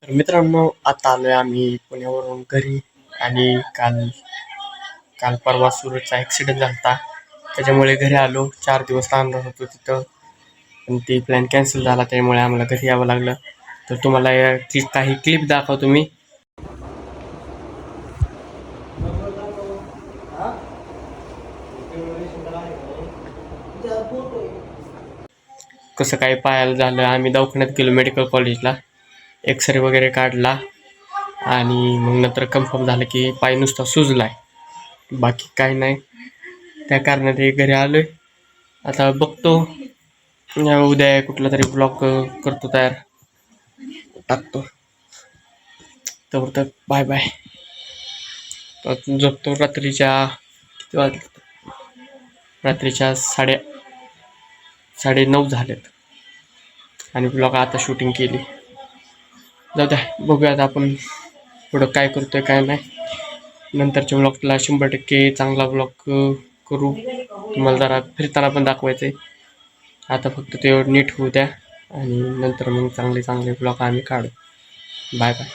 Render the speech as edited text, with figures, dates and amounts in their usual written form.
तर मित्रांनो, आता आलोय आम्ही पुण्यावरून घरी. आणि काल काल परवा सुरतचा ॲक्सिडेंट झाला. त्याच्यामुळे घरी आलो. 4 दिवस राहणार होतो तिथं, पण ते प्लॅन कॅन्सल झाला, त्यामुळे आम्हाला घरी यावं लागलं. तर तुम्हाला काही क्लिप दाखवतो मी. कसं काय पायाला झालं, आम्ही दवाखान्यात गेलो मेडिकल कॉलेजला, एक्सरे वगैरे काढला आणि मग नंतर कन्फर्म झालं की पाय नुसता सुजलाय, बाकी काही नाही. त्या कारणाने घरी आलोय. आता बघतो उद्या कुठला तरी ब्लॉग करतो, तयार टाकतो. तर बाय बाय. झोपतो रात्रीच्या किती वाजले, रात्रीच्या 9:30 झालेत आणि ब्लॉग आता शूटिंग केली. जाऊ द्या, बघूयात आपण पुढं काय करतोय काय नाही. नंतरच्या ब्लॉगला 100% चांगला ब्लॉग करू. तुम्हाला जरा फिरताना पण दाखवायचंय. आता फक्त ते नीट होऊ द्या आणि नंतर मग चांगले चांगले ब्लॉग आम्ही काढू. Bye bye.